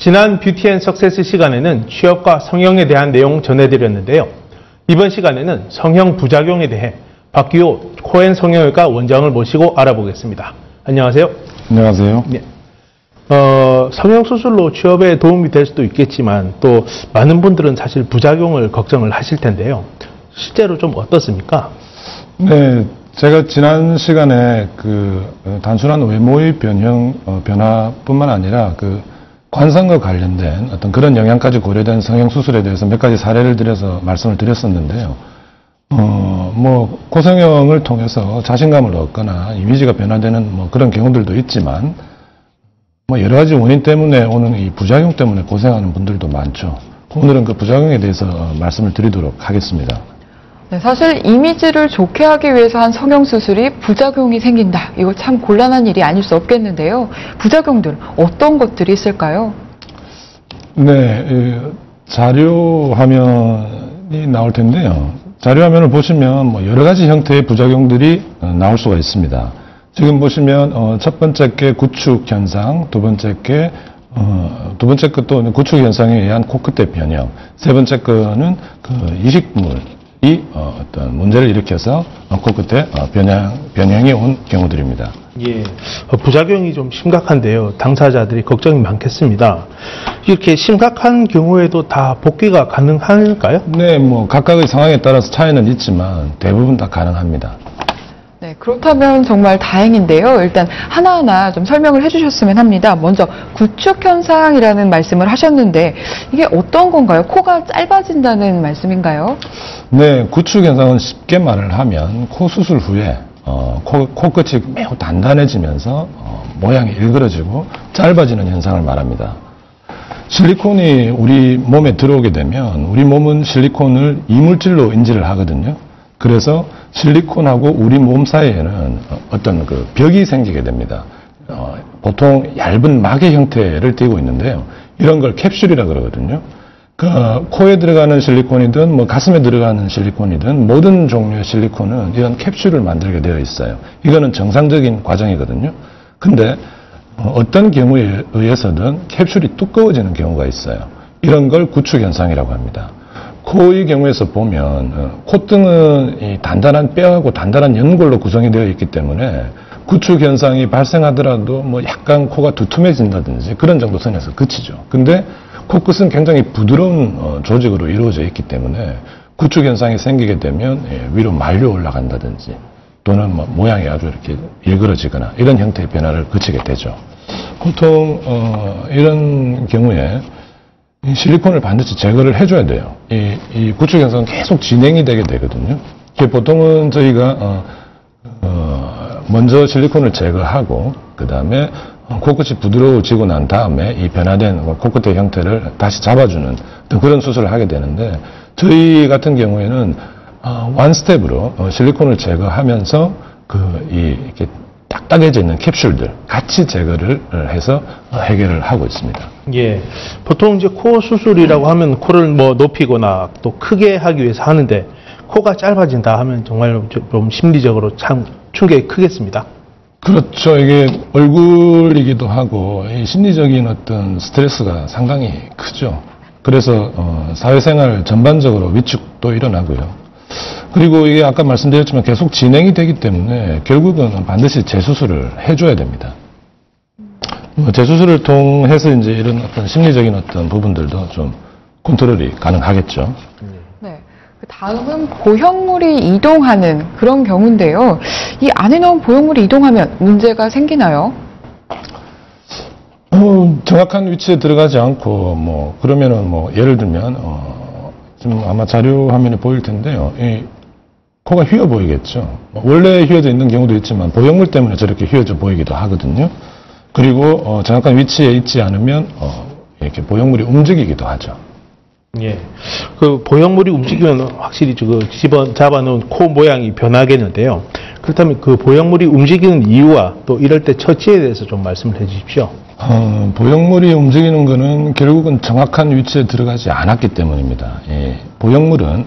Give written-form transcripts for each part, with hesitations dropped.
지난 뷰티 앤 석세스 시간에는 취업과 성형에 대한 내용 전해드렸는데요. 이번 시간에는 성형 부작용에 대해 박규호 코앤 성형외과 원장을 모시고 알아보겠습니다. 안녕하세요. 안녕하세요. 네. 성형수술로 취업에 도움이 될 수도 있겠지만 또 많은 분들은 사실 부작용을 걱정을 하실 텐데요. 실제로 좀 어떻습니까? 네, 제가 지난 시간에 단순한 외모의 변화뿐만 아니라 관상과 관련된 어떤 그런 영향까지 고려된 성형수술에 대해서 몇 가지 사례를 들여서 말씀을 드렸었는데요. 고성형을 통해서 자신감을 얻거나 이미지가 변화되는 그런 경우들도 있지만, 여러 가지 원인 때문에 오는 이 부작용 때문에 고생하는 분들도 많죠. 오늘은 그 부작용에 대해서 말씀을 드리도록 하겠습니다. 네, 사실 이미지를 좋게 하기 위해서 한 성형수술이 부작용이 생긴다. 이거 참 곤란한 일이 아닐 수 없겠는데요. 부작용들 어떤 것들이 있을까요? 네, 자료화면이 나올 텐데요. 자료화면을 보시면 여러 가지 형태의 부작용들이 나올 수가 있습니다. 지금 보시면 첫 번째 게 구축 현상, 두 번째 것도 구축 현상에 의한 코끝의 변형, 세 번째 거는 이식물이 어떤 문제를 일으켜서 코끝에 변형이 온 경우들입니다. 예, 부작용이 좀 심각한데요. 당사자들이 걱정이 많겠습니다. 이렇게 심각한 경우에도 다 복귀가 가능할까요? 네, 각각의 상황에 따라서 차이는 있지만 대부분 다 가능합니다. 네, 그렇다면 정말 다행인데요. 일단 하나하나 좀 설명을 해주셨으면 합니다. 먼저 구축 현상이라는 말씀을 하셨는데 이게 어떤 건가요? 코가 짧아진다는 말씀인가요? 네, 구축 현상은 쉽게 말을 하면 코 수술 후에 코끝이 매우 단단해지면서 모양이 일그러지고 짧아지는 현상을 말합니다. 실리콘이 우리 몸에 들어오게 되면 우리 몸은 실리콘을 이물질로 인지를 하거든요. 그래서 실리콘하고 우리 몸 사이에는 어떤 벽이 생기게 됩니다. 보통 얇은 막의 형태를 띠고 있는데요. 이런 걸 캡슐이라 그러거든요. 코에 들어가는 실리콘이든 가슴에 들어가는 실리콘이든 모든 종류의 실리콘은 이런 캡슐을 만들게 되어 있어요. 이거는 정상적인 과정이거든요. 근데 어떤 경우에 의해서든 캡슐이 두꺼워지는 경우가 있어요. 이런 걸 구축 현상이라고 합니다. 코의 경우에서 보면 콧등은 이 단단한 뼈하고 단단한 연골로 구성이 되어 있기 때문에 구축 현상이 발생하더라도 약간 코가 두툼해진다든지 그런 정도 선에서 그치죠. 근데 코끝은 굉장히 부드러운 조직으로 이루어져 있기 때문에 구축 현상이 생기게 되면 위로 말려 올라간다든지 또는 모양이 아주 이렇게 일그러지거나 이런 형태의 변화를 거치게 되죠. 보통 이런 경우에 이 실리콘을 반드시 제거를 해줘야 돼요. 이 구축 현상은 계속 진행이 되게 되거든요. 보통은 저희가 먼저 실리콘을 제거하고 그 다음에 코끝이 부드러워지고 난 다음에 이 변화된 코끝의 형태를 다시 잡아주는 그런 수술을 하게 되는데, 저희 같은 경우에는 원 스텝으로 실리콘을 제거하면서 이렇게 딱딱해져 있는 캡슐들 같이 제거를 해서 해결을 하고 있습니다. 예, 보통 이제 코 수술이라고 하면 코를 높이거나 또 크게 하기 위해서 하는데 코가 짧아진다 하면 정말 좀 심리적으로 참 충격이 크겠습니다. 그렇죠. 이게 얼굴이기도 하고 이 심리적인 어떤 스트레스가 상당히 크죠. 그래서 사회생활 전반적으로 위축도 일어나고요. 그리고 이게 아까 말씀드렸지만 계속 진행이 되기 때문에 결국은 반드시 재수술을 해줘야 됩니다. 재수술을 통해서 이제 이런 어떤 심리적인 어떤 부분들도 좀 컨트롤이 가능하겠죠. 네. 다음은 보형물이 이동하는 그런 경우인데요. 이 안에 넣은 보형물이 이동하면 문제가 생기나요? 정확한 위치에 들어가지 않고 그러면은 예를 들면 지금 아마 자료 화면에 보일 텐데요. 코가 휘어 보이겠죠. 원래 휘어져 있는 경우도 있지만 보형물 때문에 저렇게 휘어져 보이기도 하거든요. 그리고 정확한 위치에 있지 않으면 이렇게 보형물이 움직이기도 하죠. 예, 보형물이 움직이면 확실히 잡아놓은 코 모양이 변하겠는데요. 그렇다면 보형물이 움직이는 이유와 또 이럴 때 처치에 대해서 좀 말씀을 해주십시오. 보형물이 움직이는 것은 결국은 정확한 위치에 들어가지 않았기 때문입니다. 보형물은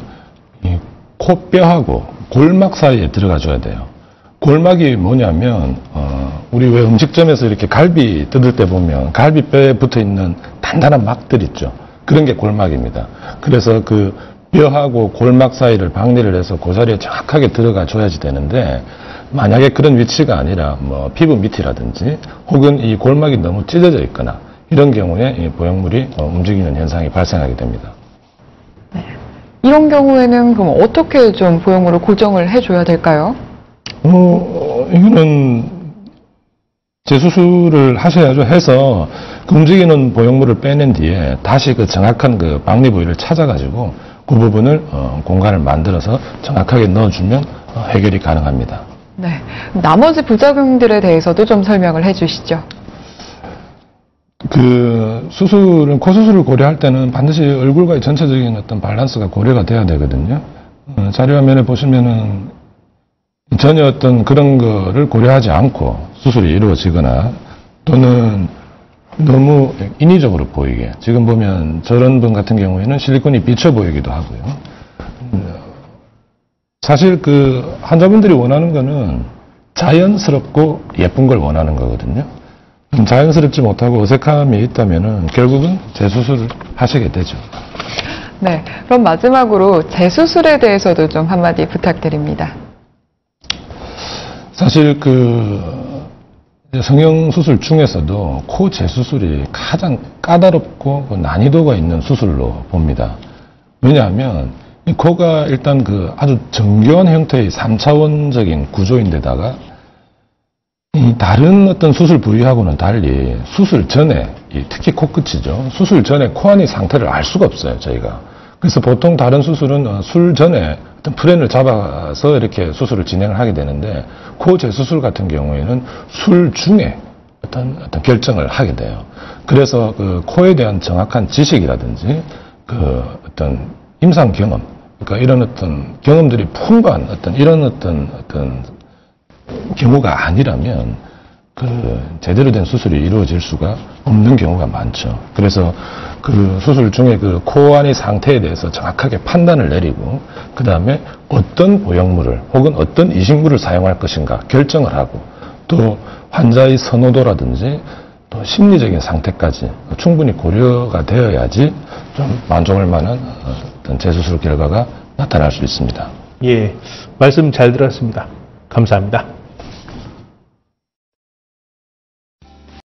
코뼈하고 골막 사이에 들어가줘야 돼요. 골막이 뭐냐면 우리 왜 음식점에서 이렇게 갈비 뜯을 때 보면 갈비뼈에 붙어 있는 단단한 막들 있죠. 그런 게 골막입니다. 그래서 그 뼈하고 골막 사이를 박리를 해서 그 자리에 정확하게 들어가 줘야지 되는데, 만약에 그런 위치가 아니라 뭐 피부 밑이라든지 혹은 이 골막이 너무 찢어져 있거나 이런 경우에 이 보형물이 움직이는 현상이 발생하게 됩니다. 네. 이런 경우에는 그럼 어떻게 좀 보형물을 고정을 해줘야 될까요? 이거는 재수술을 하셔야죠. 해서 그 움직이는 보형물을 빼낸 뒤에 다시 그 정확한 그 박리 부위를 찾아가지고 그 부분을 공간을 만들어서 정확하게 넣어주면 해결이 가능합니다. 네. 나머지 부작용들에 대해서도 좀 설명을 해주시죠. 그 수술은 코 수술을 고려할 때는 반드시 얼굴과의 전체적인 어떤 밸런스가 고려가 돼야 되거든요. 자료화면에 보시면은 전혀 어떤 그런 거를 고려하지 않고 수술이 이루어지거나 또는 너무 인위적으로 보이게, 지금 보면 저런 분 같은 경우에는 실리콘이 비쳐 보이기도 하고요. 사실 그 환자분들이 원하는 거는 자연스럽고 예쁜 걸 원하는 거거든요. 자연스럽지 못하고 어색함이 있다면은 결국은 재수술을 하시게 되죠. 네. 그럼 마지막으로 재수술에 대해서도 좀 한마디 부탁드립니다. 사실 성형수술 중에서도 코 재수술이 가장 까다롭고 난이도가 있는 수술로 봅니다. 왜냐하면 이 코가 일단 아주 정교한 형태의 3차원적인 구조인데다가 이 다른 어떤 수술 부위하고는 달리 수술 전에, 특히 코끝이죠. 수술 전에 코 안의 상태를 알 수가 없어요, 저희가. 그래서 보통 다른 수술은 술 전에 어떤 프렌을 잡아서 이렇게 수술을 진행을 하게 되는데, 코 재수술 같은 경우에는 술 중에 어떤 결정을 하게 돼요. 그래서 그 코에 대한 정확한 지식이라든지 어떤 임상 경험, 그러니까 이런 어떤 경험들이 풍부한 이런 경우가 아니라면 제대로 된 수술이 이루어질 수가 없는 경우가 많죠. 그래서 그 수술 중에 그 코 안의 상태에 대해서 정확하게 판단을 내리고, 그 다음에 어떤 보형물을 혹은 어떤 이식물을 사용할 것인가 결정을 하고, 또 환자의 선호도라든지 또 심리적인 상태까지 충분히 고려가 되어야지 좀 만족할 만한 어떤 재수술 결과가 나타날 수 있습니다. 예, 말씀 잘 들었습니다. 감사합니다.